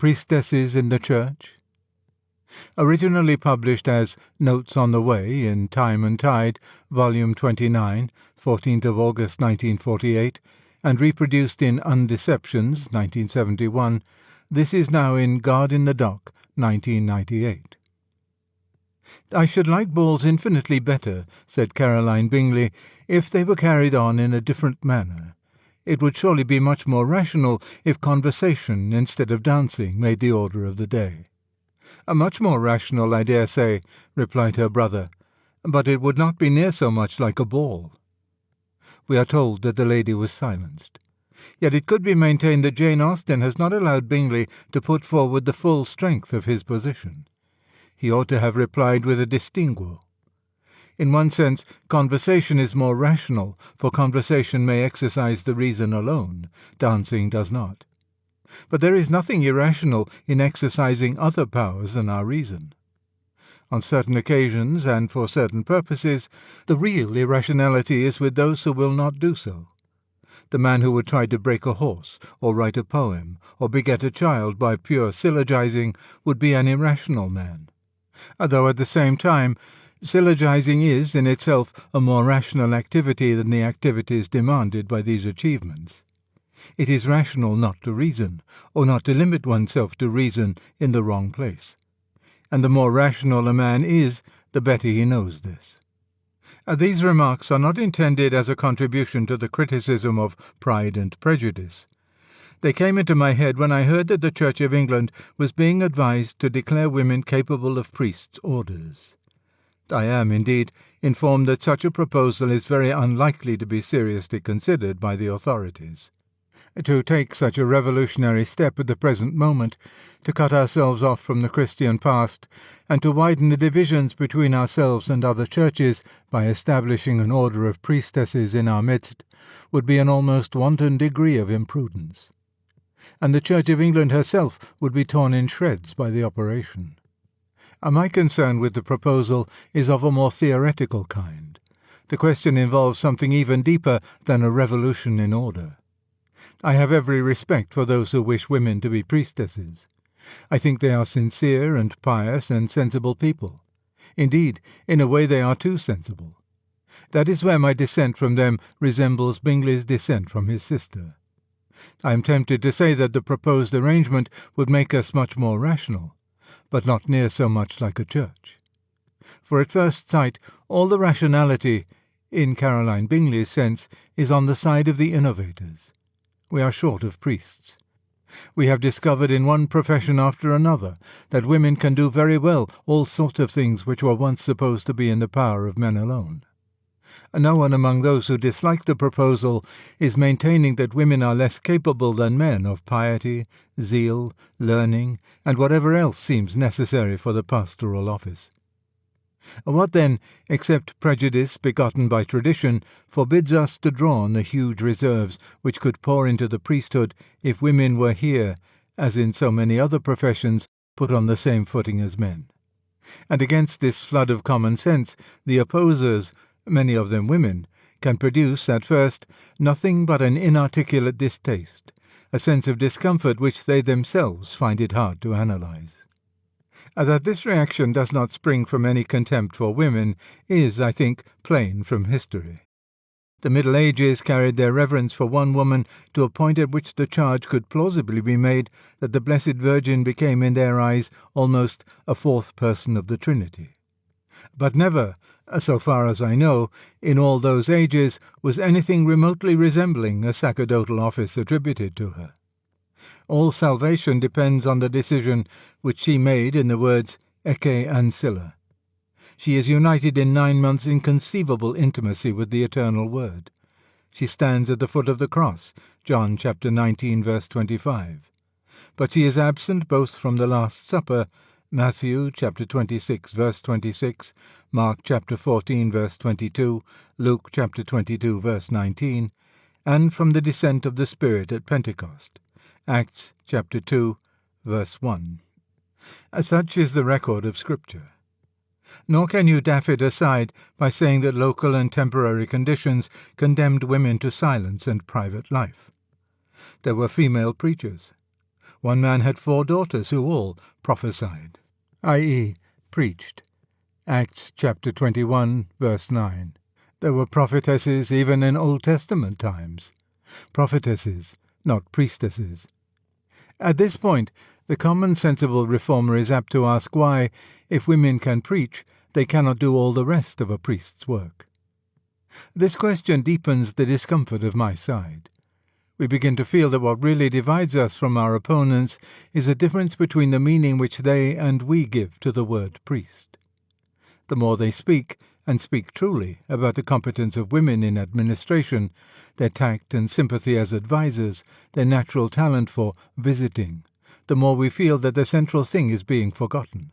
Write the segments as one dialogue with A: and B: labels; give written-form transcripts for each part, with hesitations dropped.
A: Priestesses in the Church. Originally published as Notes on the Way in Time and Tide, Volume 29, 14th of August 1948, and reproduced in Undeceptions, 1971, this is now in God in the Dock, 1998. "I should like balls infinitely better," said Caroline Bingley, "if they were carried on in a different manner. It would surely be much more rational if conversation, instead of dancing, made the order of the day." "Much more rational, I dare say," replied her brother, "but it would not be near so much like a ball." We are told that the lady was silenced. Yet it could be maintained that Jane Austen has not allowed Bingley to put forward the full strength of his position. He ought to have replied with a distinguo. In one sense, conversation is more rational, for conversation may exercise the reason alone, dancing does not. But there is nothing irrational in exercising other powers than our reason. On certain occasions, and for certain purposes, the real irrationality is with those who will not do so. The man who would try to break a horse, or write a poem, or beget a child by pure syllogizing would be an irrational man. Though at the same time, syllogizing is in itself a more rational activity than the activities demanded by these achievements. It is rational not to reason, or not to limit oneself to reason in the wrong place. And the more rational a man is, the better he knows this. These remarks are not intended as a contribution to the criticism of Pride and Prejudice. They came into my head when I heard that the Church of England was being advised to declare women capable of priests' orders. I am, indeed, informed that such a proposal is very unlikely to be seriously considered by the authorities. To take such a revolutionary step at the present moment, to cut ourselves off from the Christian past, and to widen the divisions between ourselves and other churches by establishing an order of priestesses in our midst, would be an almost wanton degree of imprudence. And the Church of England herself would be torn in shreds by the operation. My concern with the proposal is of a more theoretical kind. The question involves something even deeper than a revolution in order. I have every respect for those who wish women to be priestesses. I think they are sincere and pious and sensible people. Indeed, in a way they are too sensible. That is where my dissent from them resembles Bingley's dissent from his sister. I am tempted to say that the proposed arrangement would make us much more rational, but not near so much like a church. For at first sight, all the rationality, in Caroline Bingley's sense, is on the side of the innovators. We are short of priests. We have discovered in one profession after another that women can do very well all sorts of things which were once supposed to be in the power of men alone. No one among those who dislike the proposal is maintaining that women are less capable than men of piety, zeal, learning, and whatever else seems necessary for the pastoral office. What then, except prejudice begotten by tradition, forbids us to draw on the huge reserves which could pour into the priesthood if women were here, as in so many other professions, put on the same footing as men? And against this flood of common sense, the opposers, many of them women, can produce, at first, nothing but an inarticulate distaste, a sense of discomfort which they themselves find it hard to analyze. That this reaction does not spring from any contempt for women is, I think, plain from history. The Middle Ages carried their reverence for one woman to a point at which the charge could plausibly be made that the Blessed Virgin became in their eyes almost a fourth person of the Trinity. But never, so far as I know, in all those ages was anything remotely resembling a sacerdotal office attributed to her. All salvation depends on the decision which she made in the words Ecce Ancilla. She is united in 9 months' inconceivable intimacy with the eternal Word. She stands at the foot of the cross, John chapter 19, verse 25. But she is absent both from the Last Supper, Matthew chapter 26, verse 26, Mark chapter 14, verse 22, Luke chapter 22, verse 19, and from the descent of the Spirit at Pentecost, Acts chapter 2, verse 1. Such is the record of Scripture. Nor can you daff it aside by saying that local and temporary conditions condemned women to silence and private life. There were female preachers. One man had 4 daughters who all prophesied, i.e., preached. Acts chapter 21, verse 9. There were prophetesses even in Old Testament times. Prophetesses, not priestesses. At this point, the common sensible reformer is apt to ask why, if women can preach, they cannot do all the rest of a priest's work. This question deepens the discomfort of my side. We begin to feel that what really divides us from our opponents is a difference between the meaning which they and we give to the word priest. The more they speak, and speak truly, about the competence of women in administration, their tact and sympathy as advisers, their natural talent for visiting, the more we feel that the central thing is being forgotten.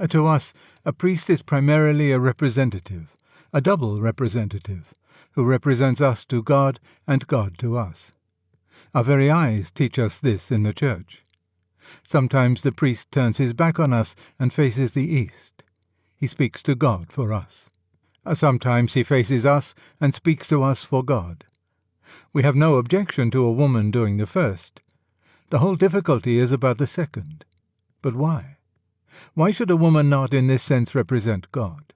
A: To us, a priest is primarily a representative, a double representative, who represents us to God and God to us. Our very eyes teach us this in the Church. Sometimes the priest turns his back on us and faces the east. He speaks to God for us. Sometimes he faces us and speaks to us for God. We have no objection to a woman doing the first. The whole difficulty is about the second. But why? Why should a woman not in this sense represent God?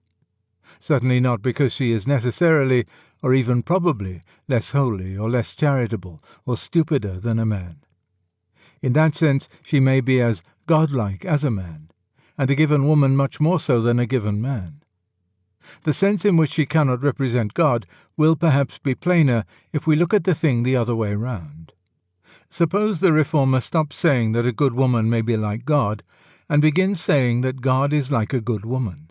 A: Certainly not because she is necessarily, or even probably, less holy or less charitable or stupider than a man. In that sense she may be as godlike as a man, and a given woman much more so than a given man. The sense in which she cannot represent God will perhaps be plainer if we look at the thing the other way round. Suppose the reformer stops saying that a good woman may be like God, and begins saying that God is like a good woman.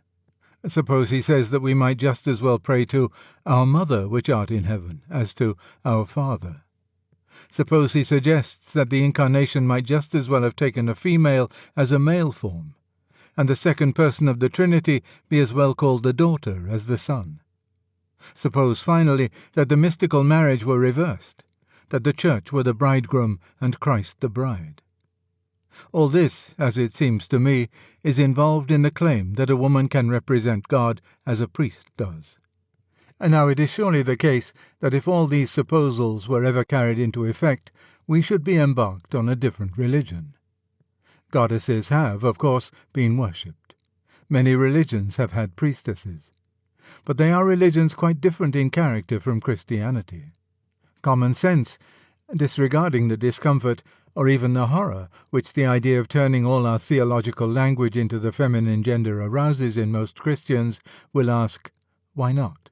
A: Suppose he says that we might just as well pray to our Mother which art in heaven as to our Father. Suppose he suggests that the Incarnation might just as well have taken a female as a male form, and the second person of the Trinity be as well called the daughter as the Son. Suppose, finally, that the mystical marriage were reversed, that the Church were the bridegroom and Christ the bride. All this, as it seems to me, is involved in the claim that a woman can represent God as a priest does. And now it is surely the case that if all these supposals were ever carried into effect, we should be embarked on a different religion. Goddesses have, of course, been worshipped. Many religions have had priestesses. But they are religions quite different in character from Christianity. Common sense, disregarding the discomfort or even the horror which the idea of turning all our theological language into the feminine gender arouses in most Christians, will ask, why not?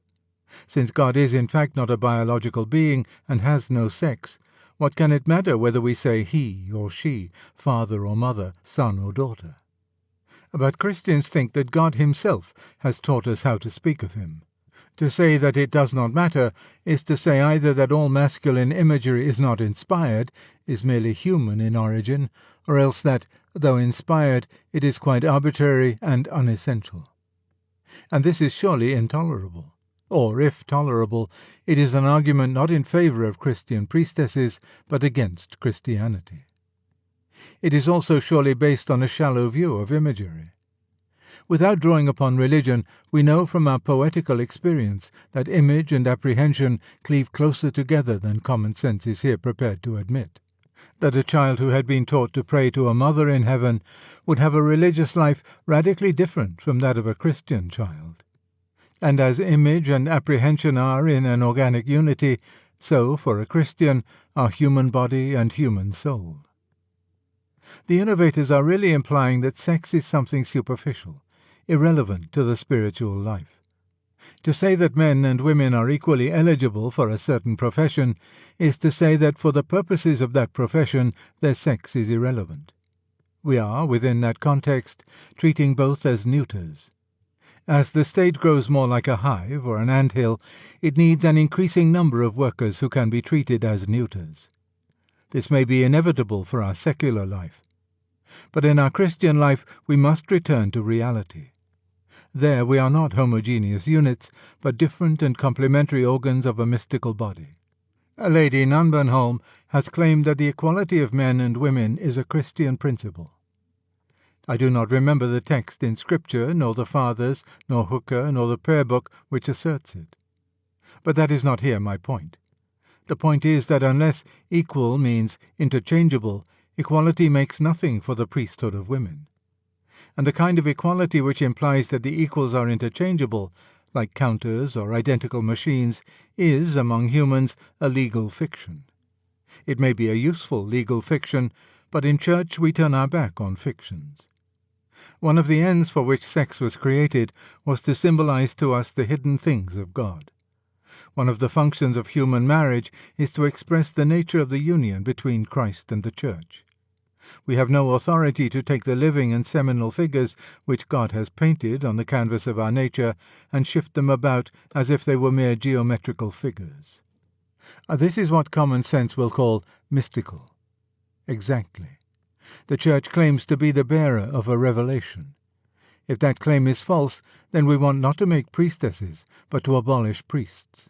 A: Since God is in fact not a biological being and has no sex, what can it matter whether we say he or she, father or mother, son or daughter? But Christians think that God himself has taught us how to speak of him. To say that it does not matter is to say either that all masculine imagery is not inspired, is merely human in origin, or else that, though inspired, it is quite arbitrary and unessential. And this is surely intolerable. Or, if tolerable, it is an argument not in favour of Christian priestesses, but against Christianity. It is also surely based on a shallow view of imagery. Without drawing upon religion, we know from our poetical experience that image and apprehension cleave closer together than common sense is here prepared to admit. That a child who had been taught to pray to a mother in heaven would have a religious life radically different from that of a Christian child. And as image and apprehension are in an organic unity, so, for a Christian, are human body and human soul. The innovators are really implying that sex is something superficial, irrelevant to the spiritual life. To say that men and women are equally eligible for a certain profession is to say that for the purposes of that profession their sex is irrelevant. We are, within that context, treating both as neuters. As the state grows more like a hive or an anthill, it needs an increasing number of workers who can be treated as neuters. This may be inevitable for our secular life. But in our Christian life we must return to reality. There we are not homogeneous units, but different and complementary organs of a mystical body. Lady Nanbenholm has claimed that the equality of men and women is a Christian principle. I do not remember the text in Scripture, nor the Fathers, nor Hooker, nor the Prayer Book which asserts it. But that is not here my point. The point is that unless equal means interchangeable, equality makes nothing for the priesthood of women. And the kind of equality which implies that the equals are interchangeable, like counters or identical machines, is, among humans, a legal fiction. It may be a useful legal fiction, but in church we turn our back on fictions. One of the ends for which sex was created was to symbolize to us the hidden things of God. One of the functions of human marriage is to express the nature of the union between Christ and the Church. We have no authority to take the living and seminal figures which God has painted on the canvas of our nature and shift them about as if they were mere geometrical figures. This is what common sense will call mystical. Exactly. The Church claims to be the bearer of a revelation. If that claim is false, then we want not to make priestesses, but to abolish priests.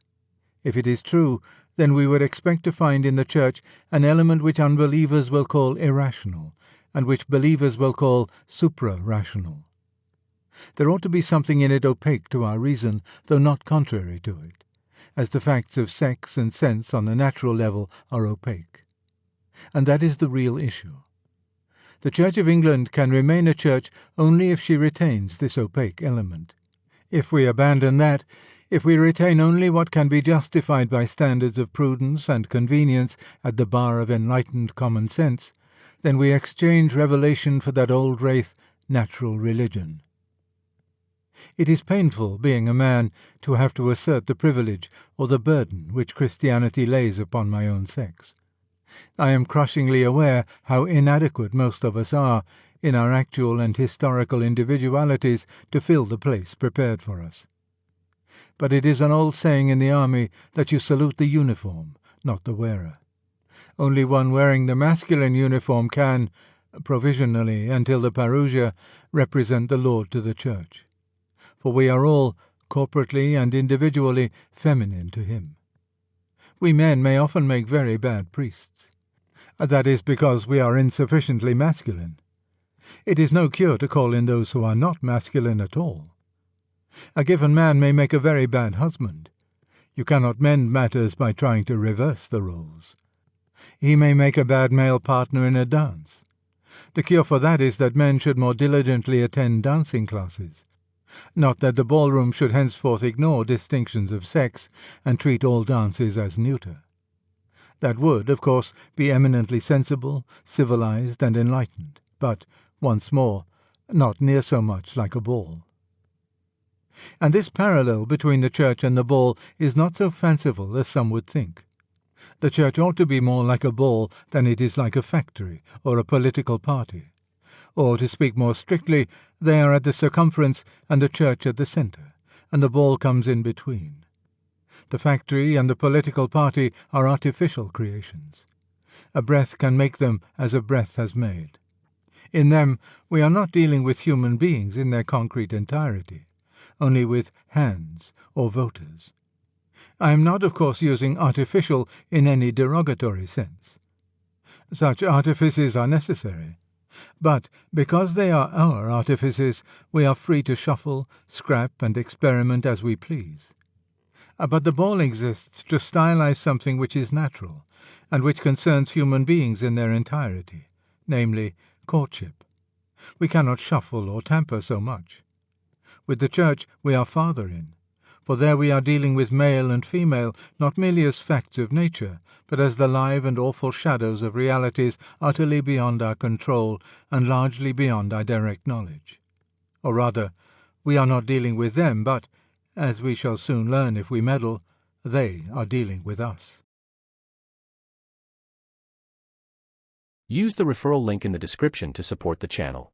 A: If it is true, then we would expect to find in the Church an element which unbelievers will call irrational, and which believers will call supra-rational. There ought to be something in it opaque to our reason, though not contrary to it, as the facts of sex and sense on the natural level are opaque. And that is the real issue. The Church of England can remain a church only if she retains this opaque element. If we abandon that, if we retain only what can be justified by standards of prudence and convenience at the bar of enlightened common sense, then we exchange revelation for that old wraith, natural religion. It is painful, being a man, to have to assert the privilege or the burden which Christianity lays upon my own sex. I am crushingly aware how inadequate most of us are in our actual and historical individualities to fill the place prepared for us. But it is an old saying in the army that you salute the uniform, not the wearer. Only one wearing the masculine uniform can, provisionally until the parousia, represent the Lord to the Church. For we are all, corporately and individually, feminine to him. We men may often make very bad priests. That is because we are insufficiently masculine. It is no cure to call in those who are not masculine at all. A given man may make a very bad husband. You cannot mend matters by trying to reverse the roles. He may make a bad male partner in a dance. The cure for that is that men should more diligently attend dancing classes. Not that the ballroom should henceforth ignore distinctions of sex and treat all dances as neuter. That would, of course, be eminently sensible, civilized, and enlightened, but, once more, not near so much like a ball. And this parallel between the Church and the ball is not so fanciful as some would think. The Church ought to be more like a ball than it is like a factory or a political party. Or, to speak more strictly, they are at the circumference and the Church at the centre, and the ball comes in between. The factory and the political party are artificial creations. A breath can make them as a breath has made. In them we are not dealing with human beings in their concrete entirety, only with hands or voters. I am not, of course, using artificial in any derogatory sense. Such artifices are necessary. But because they are our artifices, we are free to shuffle, scrap, and experiment as we please. But the ball exists to stylize something which is natural, and which concerns human beings in their entirety, namely, courtship. We cannot shuffle or tamper so much. With the Church we are farther in, for there we are dealing with male and female not merely as facts of nature, but as the live and awful shadows of realities utterly beyond our control and largely beyond our direct knowledge. Or rather, we are not dealing with them, but, as we shall soon learn if we meddle, they are dealing with us.
B: Use the referral link in the description to support the channel.